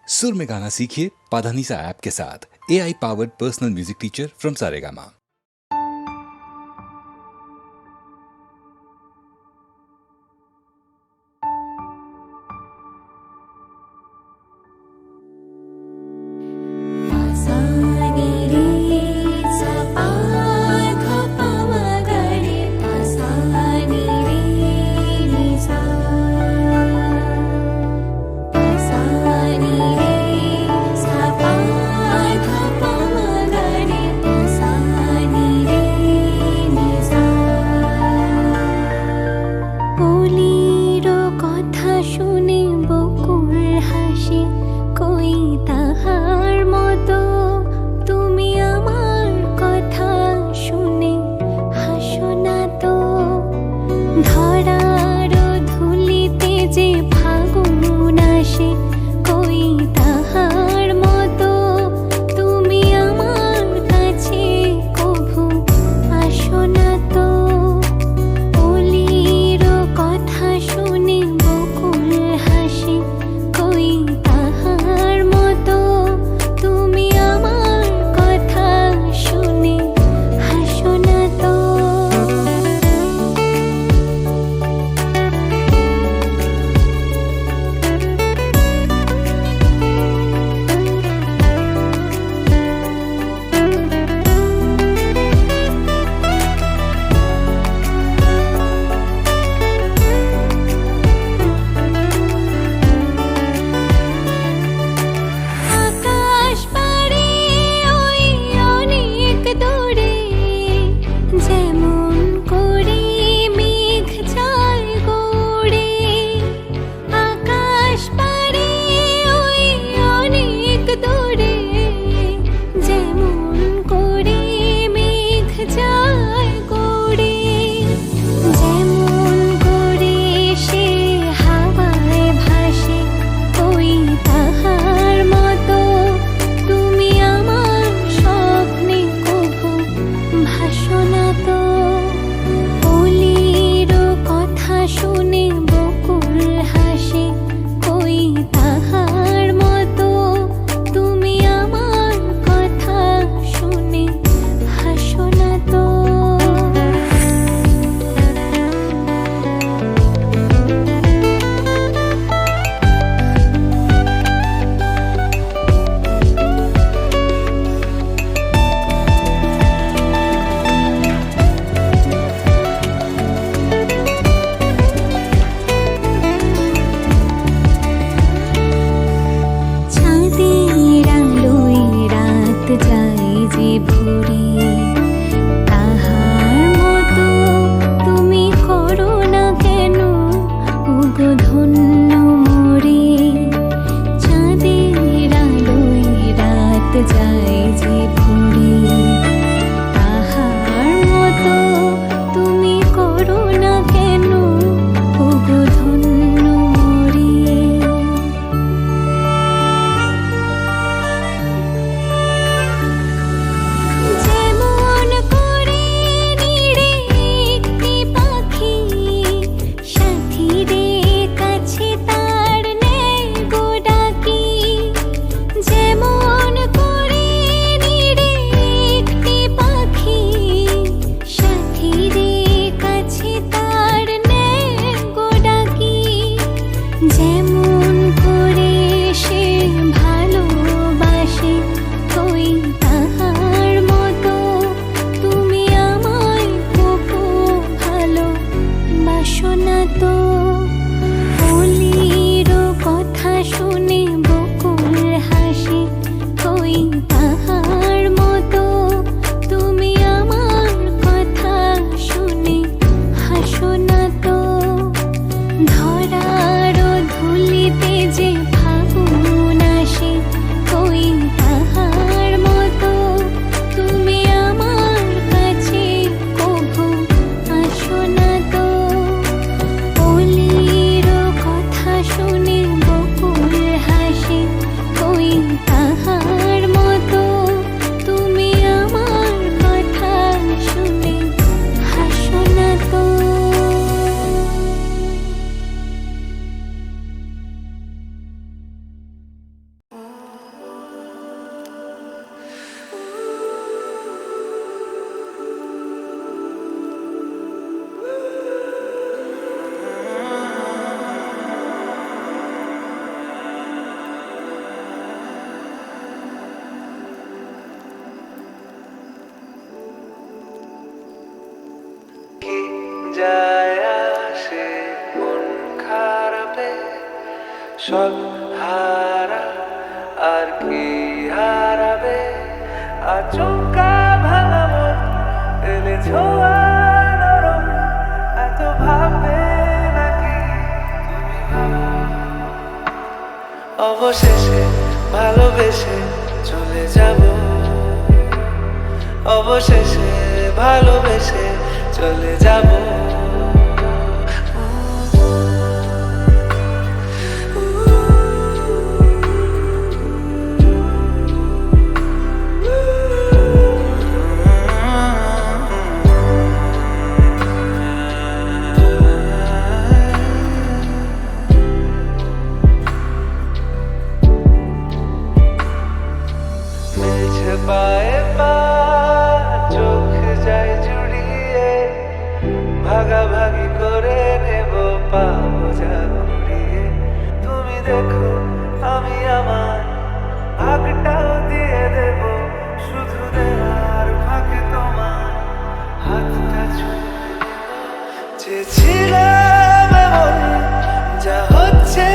सुर में गाना सीखिए पाधानीसा ऐप के साथ। AI powered personal music teacher from Saregama. যায় আসে মন খারাপে সব হারা আর কি হারাবে আচমকা ভাঙা মন এলে ছোঁয়া নরম এত ভাববে নাকি তুমি অবশেষে ভালোবেসে চলে যাব অবশেষে ভালোবেসে চলে যাব মিলছে পায়ে পা চোখ যায় জুড়িয়ে ভাগাভাগি করে নেব পাবো যা কুড়িয়ে তুমি দেখো আমি আমার ভাগটাও দিয়ে দেব শুধু দেওয়ার ফাঁকে তোমার হাতটা ছুঁয়ে চেয়েছিলাম এমন যা হচ্ছে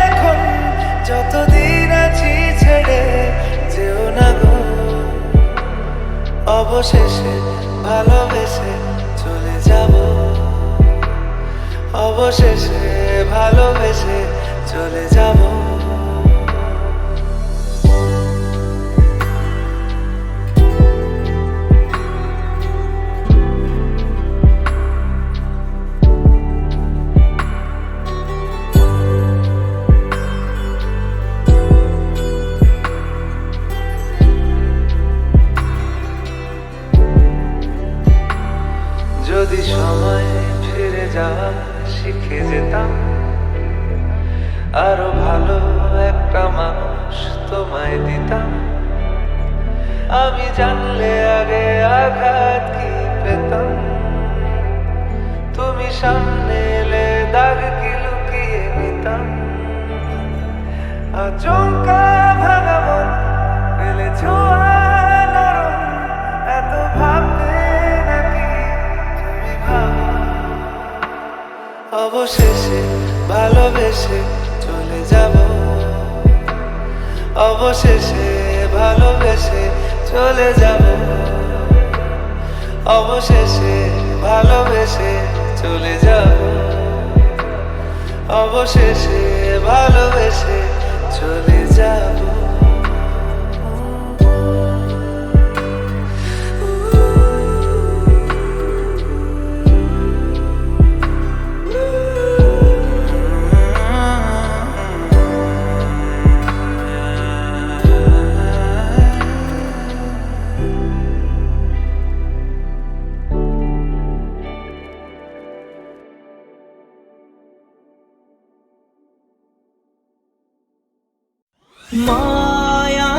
এখন যতদিন আছি ছেড়ে যেও না গো অবশেষে ভালোবেসে চলে যাব অবশেষে ভালোবেসে চলে যাব যদি সময় ফিরে যাওয়া শিখে যেতাম আরো ভালো একটা মানুষ তোমায় দিতাম আমি জানলে আগে আঘাত কি পেতাম তুমি সামনে এলে দাগ কি লুকিয়ে নিতাম আচমকা ভাঙা মন পেলে ছোঁয়া নরম এত ভাববে নাকি তুমি ভাবো অবশেষে ভালোবেসে চলে যাব অবশেষে ভালোবেসে চলে যাব অবশেষে ভালোবেসে চলে যাব অবশেষে ভালোবেসে চলে যাব মায়া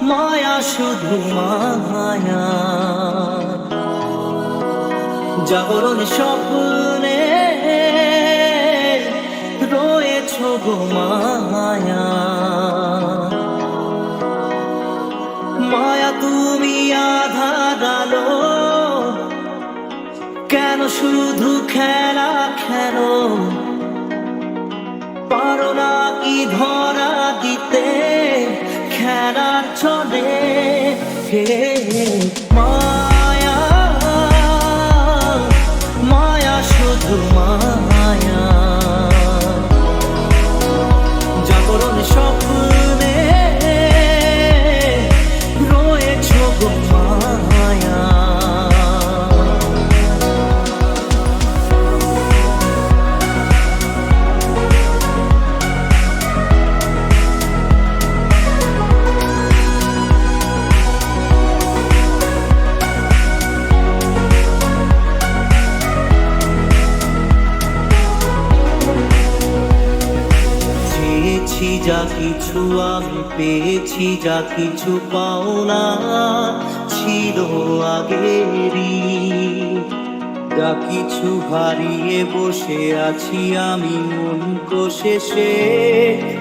মায়া শুধু মায়া জাগরণ স্বপ্নে রয়েছ গো মায়া মায়া তুমি আধার আলো কেন শুধু খেলা খেলো পারো না কি ধরা দিতে খেলার ছলে হে মায়া মায়া শুধু মায়া জাগরণ স্বপ্নে রয়েছ গো মায়া যা কিছু আমি পেয়েছি যা কিছু পাওনা ছিল আগেরই যা কিছু হারিয়ে বসে আছি আমি মন কোষে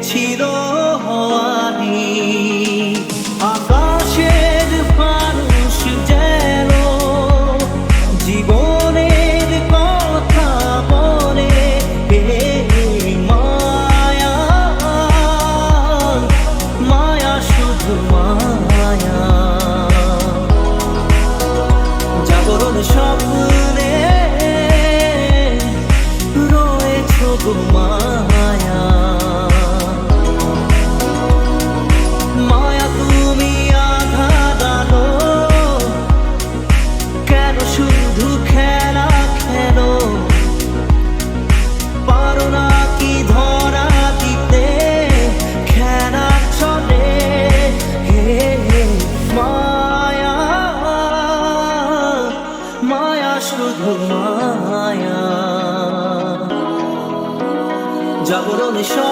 ছিল হওয়ারি আকাশের মানুষ যেন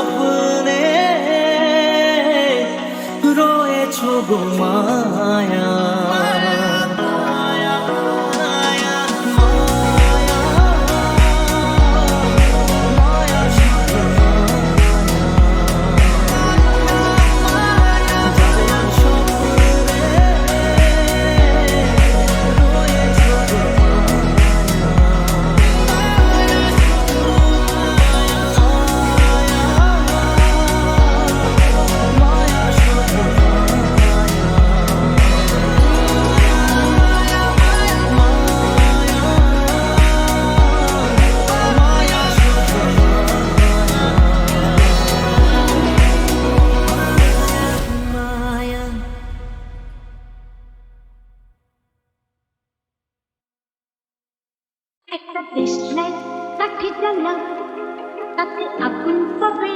স্বপ্নে রয়েছো গো মায়া একটা দেশলাই কাঠি জ্বালা তাতে আগুন পাবে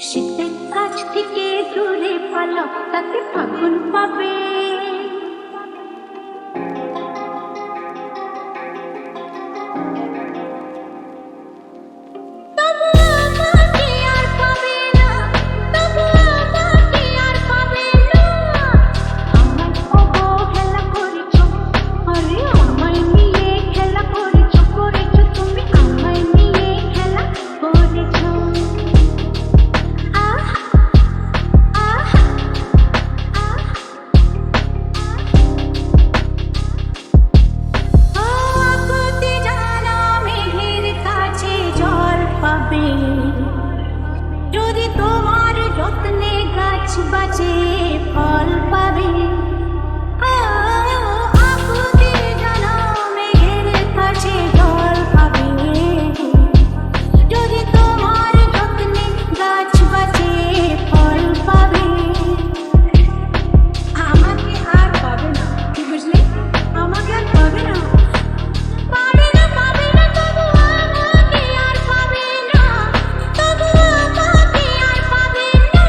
শীতের কাছ থেকে দূরে পালো তাতে ফাগুন পাবে যদি তোমার যত্নে গাছ বাঁচে ফল পাবে আকুতির জানা মেঘের কাছে জল পাবে যদি তোমার যত্নে গাছ বাঁচে ফল পাবে আমাকে আর পাবে না কি বুঝলে আমাকে আর পাবে না পাবে না পাবে না তবু আমাকে আর পাবে না তবু আমাকে আর পাবে না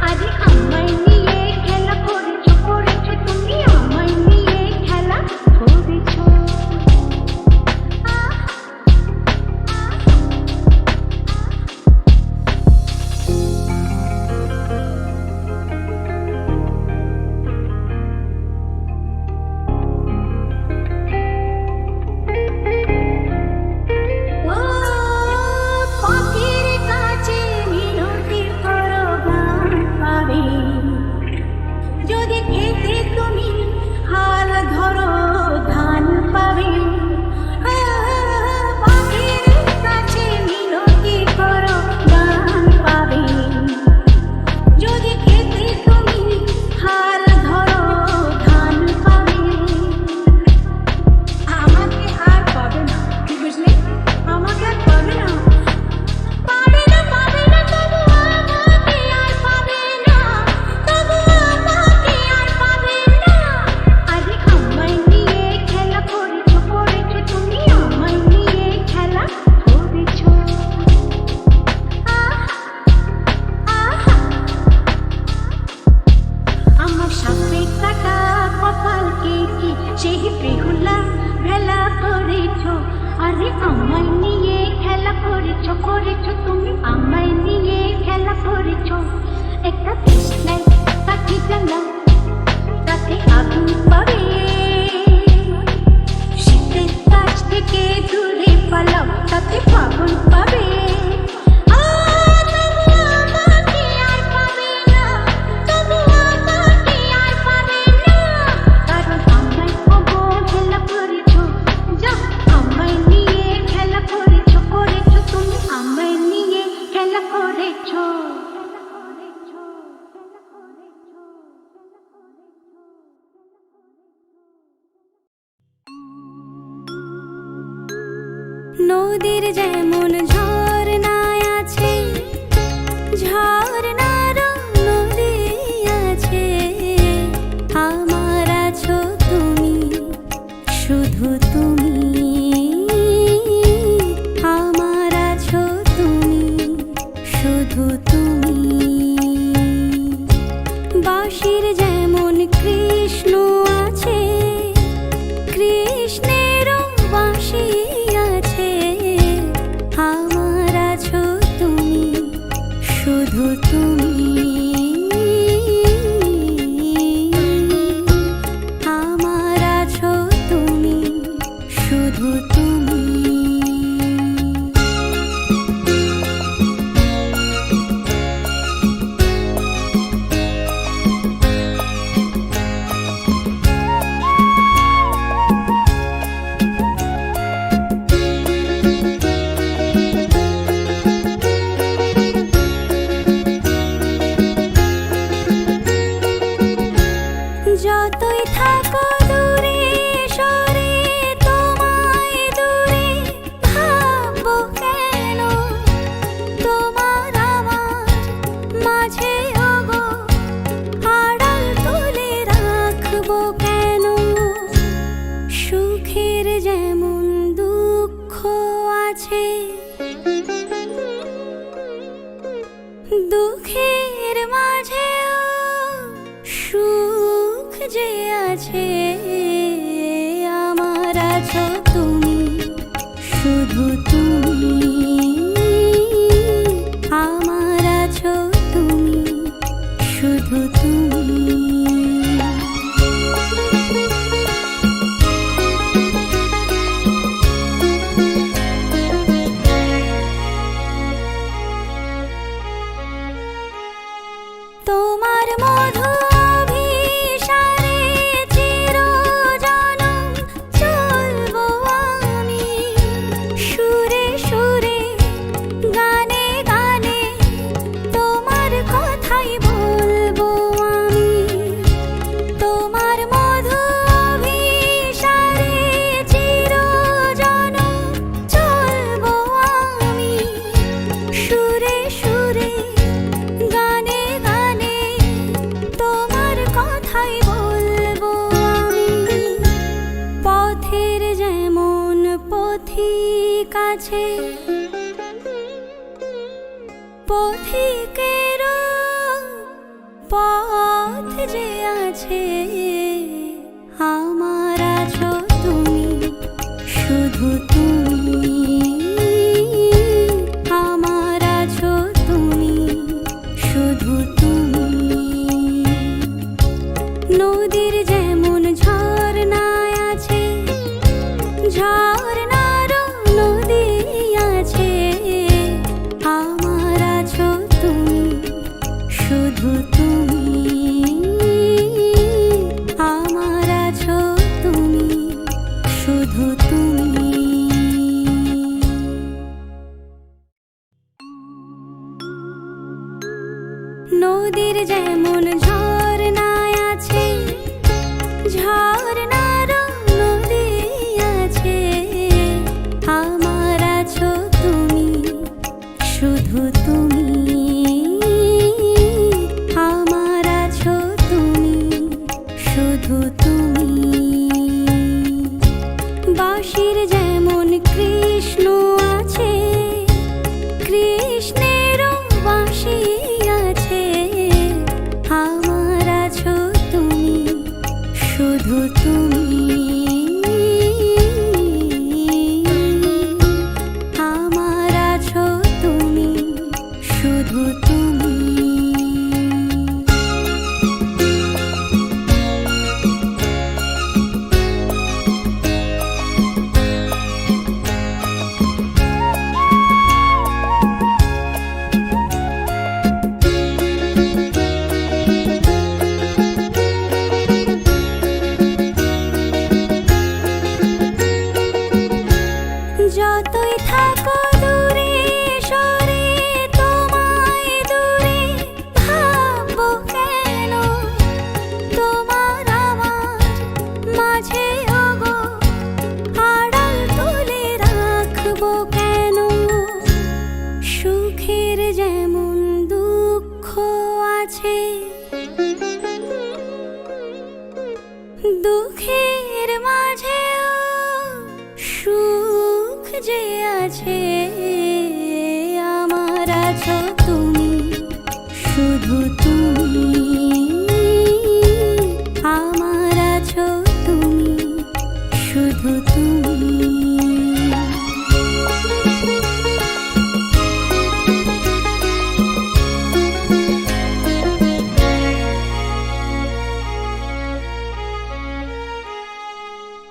আজ আমায় নিয়ে খেলা করেছো করেছো তুমি আমায় নিয়ে খেলা করেছো ও পাখির কাছে মিনতি করো গান পাবে যদি খেতে তুমি হাল ধরো ধান পাবে পাখির কাছে মিনতি করো গান পাবে যদি খেতে তুমি হাল ধরো ধান পাবে আমাকে আর পাবে না কি বুঝলে আমাকে আর পাবে না পাবে না পাবে না তবু আমাকে আর পাবে না তবু আমাকে আর পাবে না আজ আমায় নিয়ে খেলা করেছো করেছো তুমি আমায় নিয়ে খেলা করেছো আমার সাপে কাটা কপালকে কি সেই বেহুলা ভেলা করেছো আরে আমায় নিয়ে খেলা করেছো করেছো তুমি আমায় নিয়ে খেলা করেছো একটা কৃষ্ণাই কাঠি জ্বালা তাতে আগুন পাবে শীতের কাছ থেকে দূরে পালাও তাতে ফাগুন পাবে তবু আমাকে আর পাবে না তবু আমাকে আর পাবে না কারণ আমায় অবহেলা করেছো যা আমায় নিয়ে খেলা করেছো করেছো তুমি আমায় নিয়ে খেলা করেছো নদীর যেমন ঝর্ণায় আছে ঝর্ণারও নদী আছে আমার আছো তুমি শুধু তুমি আমার আছো তুমি শুধু তুমি বাঁশির যেমন কৃষ্ণ আছে আছো তুমি, শুধু তুমি আমার আছো তুমি, শুধু তুমি। তোমার মধু অভিসারে চিরজনম চলবো আমি, সুরে সুরে গানে গানে তোমার কথাই বলবো আমি। তোমার মধু অভিসারে চিরজনম চলবো আমি, সুরে সুরে গানে গানে তোমার কথাই বলবো আমি। পথের যেমন পথিক আছে, পথিকেরও পথ যে আছে, আমার আছো তুমি, শুধু তুমি আমার আছো তুমি, শুধু তুমি। নদীর যেমন ঝর্ণায় আছে, ঝর্ণারও নদী আছে, আমার আছো তুমি, শুধু তুমি আমার আছো তুমি, শুধু তুমি। নদীর যেমন ঝর্ণায় আছে, ঝর্ণারও নদী আছে, আমার আছো তুমি, শুধু তুমি আমার আছো তুমি, শুধু তুমি। বাঁশির যেমন কৃষ্ণ আছে, কৃষ্ণেরও বাঁশি আছে, আমার আছো তুমি, শুধু তুমি আমার আছো তুমি, শুধু তুমি। যতই থাকো দূরে সরে, তোমায় দূরে ভাববো কেন, তোমার আমার মাঝে ওগো আড়াল তুলে রাখবো কেন। সুখের যেমন দুঃখ আছে, দুঃখের মাঝেও সুখ যে আছে, আমার আছো তুমি, শুধু তুমি আমার আছো তুমি, শুধু তুমি।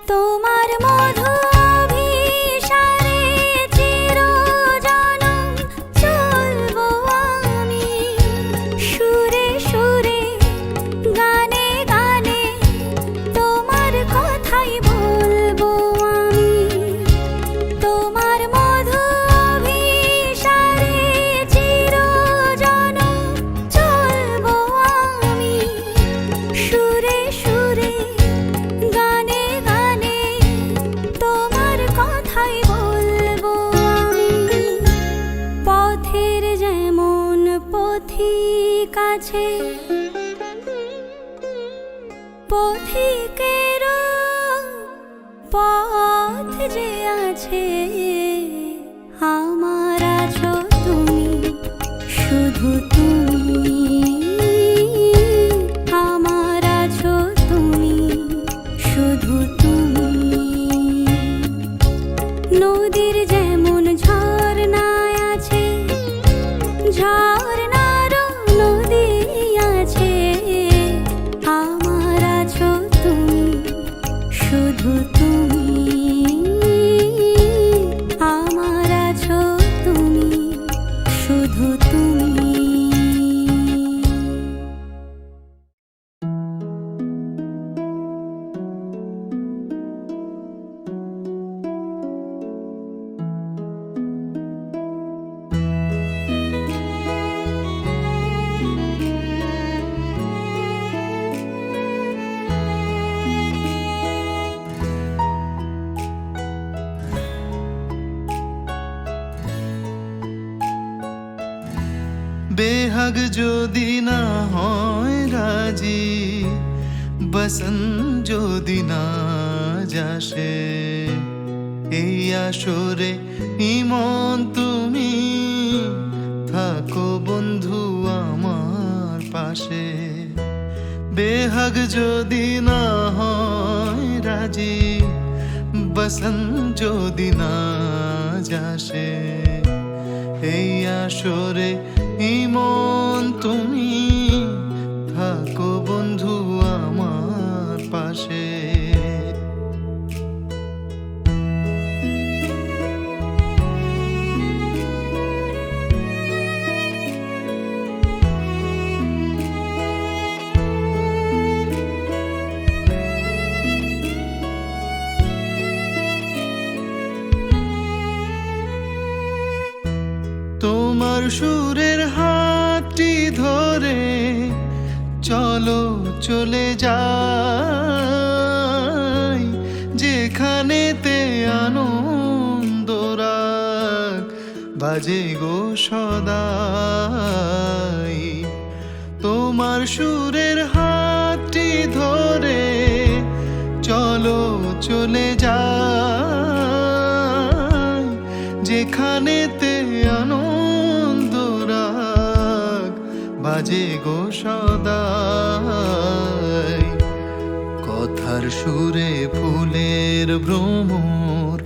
তোমার মধু অভিসারে চিরজনম চলবো আমি, সুরে সুরে গানে গানে তোমার কথাই বলবো আমি। তোমার মধু অভিসারে চিরজনম চলবো আমি, সুরে সুরে গানে গানে তোমার কথাই বলবো আমি। পথের যেমন পথিক আছে, পথিকেরও পথ যে আছে, আমার আছো তুমি, শুধু তুমি আমার আছো তুমি, শুধু তুমি। বেহাগ যদি না হয় রাজি, বসন যদি না যাসে, এই আসরে ইমন তুমি থাকো বন্ধু আমার পাশে। বেহাগ যদি না হয় রাজি, বসন যদি না যাসে, এই আসরে ইমন তুমি থাকো বন্ধু আমার পাশে। তোমার সুরের হাতটি ধরে চলো চলে যাই, যেখানেতে আনন্দ রাগ বাজে গো সদাই। তোমার সুরের হাতটি ধরে চলো চলে যাই, যেখানেতে আনন্দ রাগ বাজে গো সদাই। কথার সুরে ফুলের ভ্রমর,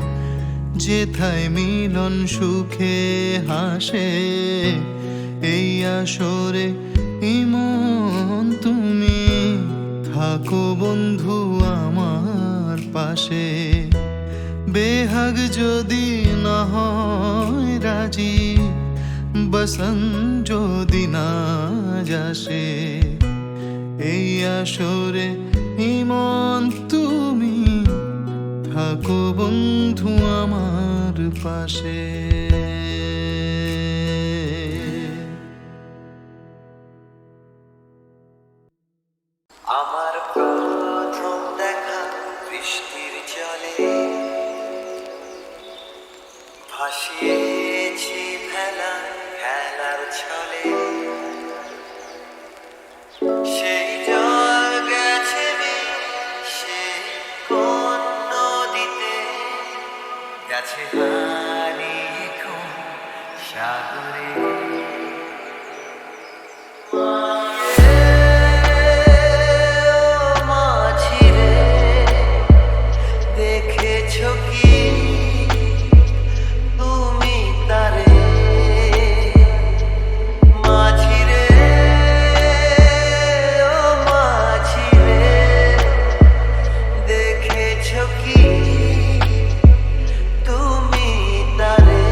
যেথায় মিলন সুখে হাসে, এই আসরে ইমন তুমি থাকো বন্ধু আমার পাশে। বেহাগ যদি না হয় রাজি, বসন যদি না যাসে, এই আসরে ইমন তুমি থাকো বন্ধু আমার পাশে। আমার প্রথম দেখা বৃষ্টির জলে, ভাসিয়েছি ভেলা খেলার ছলে, সেই জল গেছে সে কোন নদীতে, গেছে হারিয়ে কোন সাগরে। দেখেছো কি তুমি তারে, মাঝি রে ও মাঝি রে, দেখেছো কি তুমি তারে,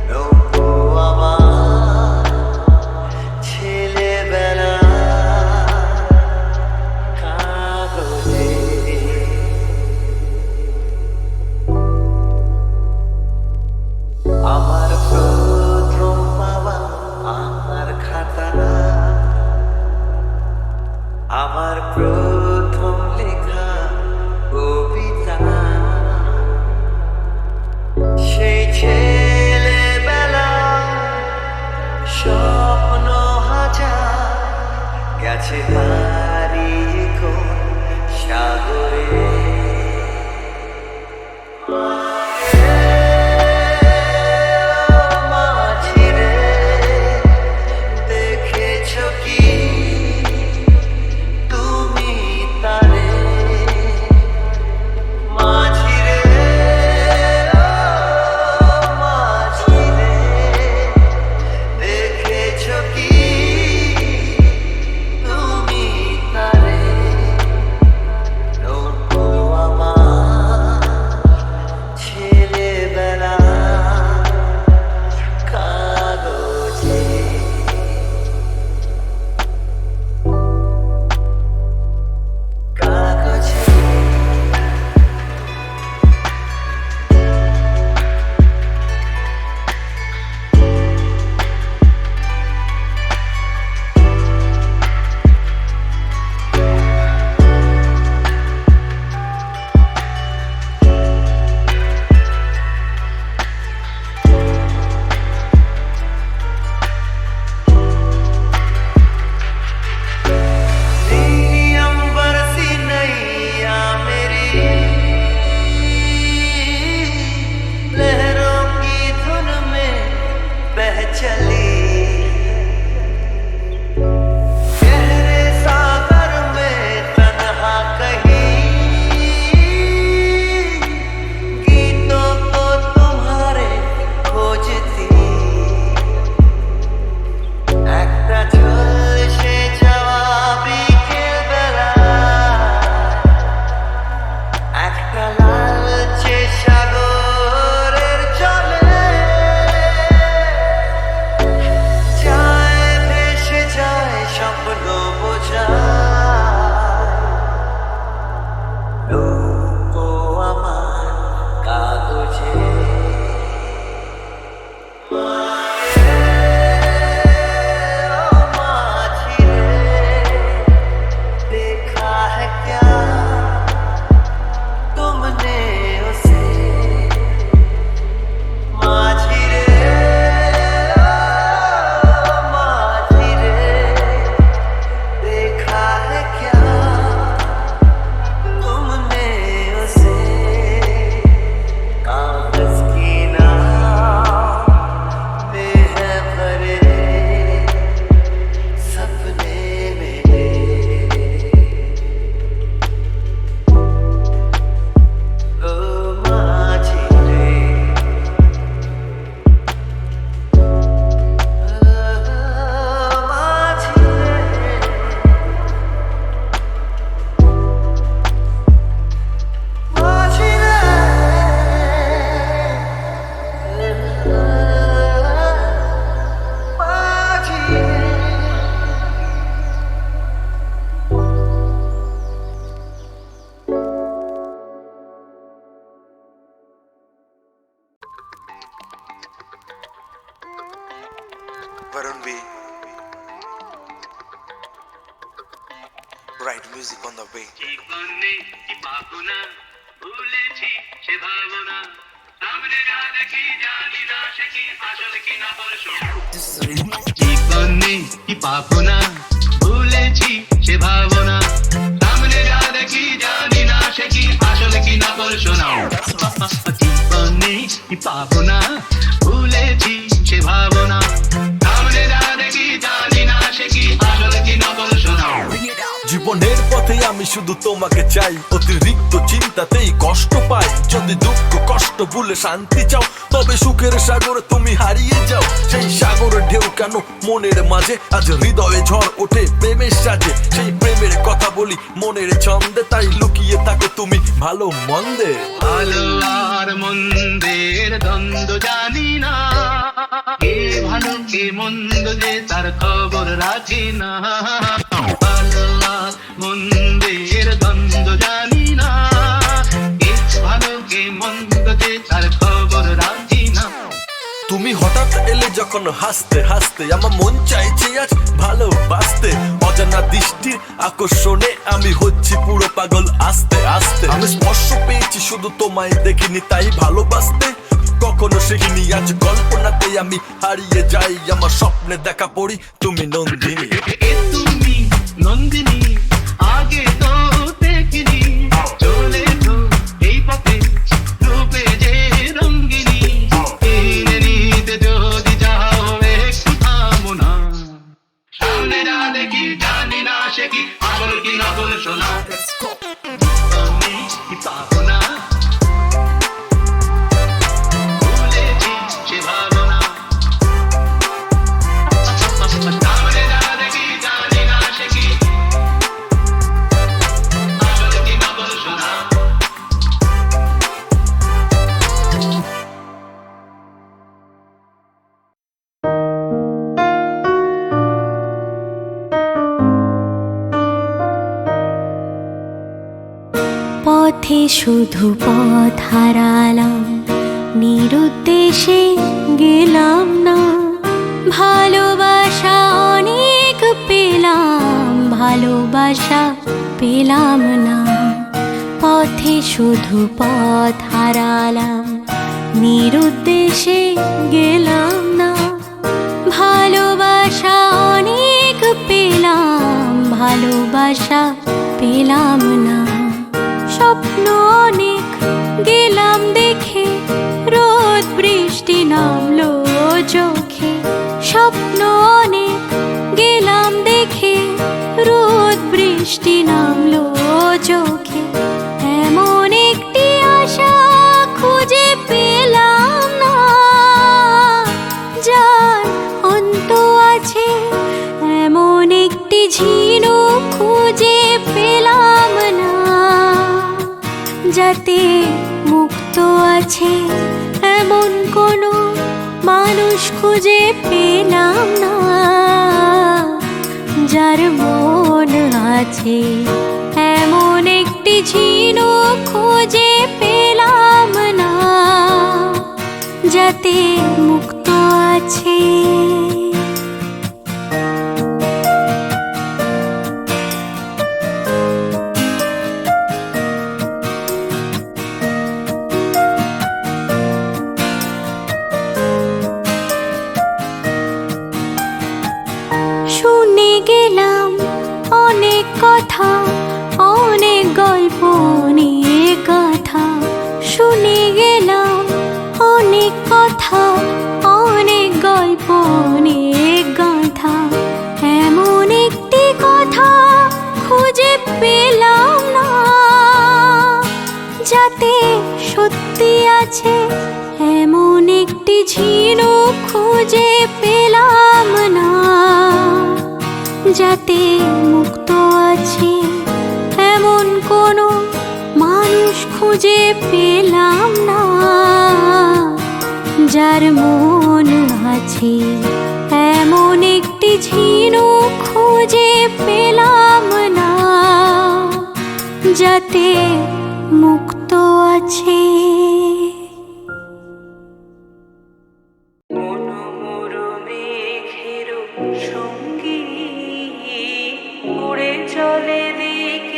নৌকো আমার ছেলেবেলা কাগজে। music on the way. জীবনে কি পাবো না ভুলেছি সে ভাবনা সামনে যা দেখি জানি না সে কি আসলে কি না পরশু জীবনে কি পাবো না ভুলেছি সে ভাবনা সামনে যা দেখি জানি না সে কি আসলে কি না পরশু জীবনে কি পাবো না ভুলেছি সে ভাবনা সামনে যা দেখি জানি না সে কি আসলে কি না পরশু জীবনের পথে আমি শুধু তোমাকে চাই, অতিরিক্ত চিন্তাতেই কষ্ট পাই। যদি দুঃখ কষ্ট ভুলে শান্তি চাও, তবে সুখের সাগরে তুমি হারিয়ে যাও। সেই সাগরের ঢেউ কেন মনের মাঝে, আজ হৃদয়ে ঝড় ওঠে প্রেমের সাজে। সেই প্রেমের কথা বলি মনের ছন্দে, তাই লুকিয়ে থাকো তুমি ভালো মন্দে। ভালো আর মন্দের দ্বন্দ্ব জানি না, কে ভালো কে মন্দ যে তার খবর রাখি না। ভালো আর মন্দের দ্বন্দ্ব জানি না, কে ভালো কে মন্দ যে তার খবর রাখি না। তুমি হঠাৎ এলে যখন হাসতে হাসতে, আমার মন চাইছে আজ ভালোবাসতে। অজানা দৃষ্টির আকর্ষণে আমি হচ্ছি পুরো পাগল আস্তে আস্তে। আমি স্পর্শ পেয়েছি শুধু তোমায় দেখিনি, তাই ভালোবাসতে কখনো শিখিনি। আজ কল্পনাতে আমি হারিয়ে যাই, আমার স্বপ্নে দেখা পড়ি তুমি নন্দিনী। তুমি নন্দিনী আগে তো দেখিনি, চলেছো এই পথে রূপে যে রঙ্গিনী। কিনে নিতে যদি যাও একটু থামো না, সামনে যা দেখি জানি না সে কি আসল কি নকল শোনা। আমি কি পাবো না ভুলেছি সে ভাবনা, সামনে যা দেখি জানি না সে কি আসল কি নকল শোনা। পথে শুধু পথ হারালাম, নিরুদ্দেশে গেলাম না। ভালোবাসা অনেক পেলাম, ভালোবাসা পেলাম না। পথে শুধু পথ হারালাম, নিরুদ্দেশে গেলাম না। ভালোবাসা অনেক পেলাম, ভালোবাসা পেলাম না। স্বপ্ন অনেক গেলাম দেখে, রোদ বৃষ্টি নামলো চোখে। স্বপ্ন অনেক গেলাম দেখে, রোদ বৃষ্টি নামলো চোখে। এমন একটি আশা খুঁজে পেলাম না, যার অন্ত আছে। এমন একটি ঝিনুক খুঁজে পেলাম না, যাতে মুক্ত আছে। এমন কোনো মানুষ খুঁজে পেলাম না, যার মন আছে। এমন একটি ঝিনুক খুঁজে পেলাম না, যাতে মুক্ত আছে। শুনে গেলাম অনেক কথা, অনেক গল্প নিয়ে কথা। শুনে গেলাম অনেক কথা, অনেক গল্প নিয়ে গাথা। এমন একটি কথা খুঁজে পেলাম না, যাতে সত্যি আছে। এমন একটি ঝিনুক খুঁজে পেলাম না, যাতে মুক্ত আছে। এমন কোনো মানুষ খুঁজে পেলাম না, যার মন আছে। এমন একটি ঝিনুক খুঁজে পেলাম না, যাতে মুক্ত আছে। উড়ে চলে দিক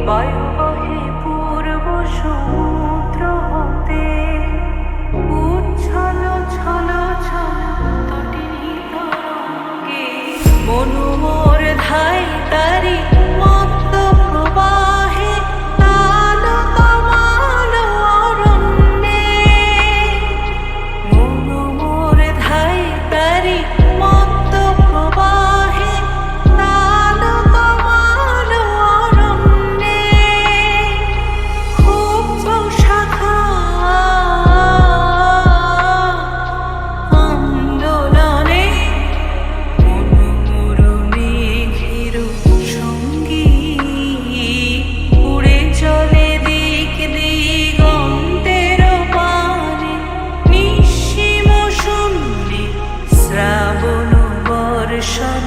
বায়ু বহে পূর্ব সমুদ্র হতে, উচ্ছল ছল ছল তটিনী তরঙ্গে, মনু মোর ধাই তারি মত্ত প্রবাহে, তাল তমাল অরণ্যে, মনু মোর ধাই তারি মত্ত প্রবাহে, তাল তমাল অরণ্যে, ক্ষুব্ধ শাখা আন্দোলনে, মনু মোর মেঘের সঙ্গী, উড়ে চলে দিক দিগন্তের পানে, নিঃসীম শূন্যে শ্রাবণ বর্ষণ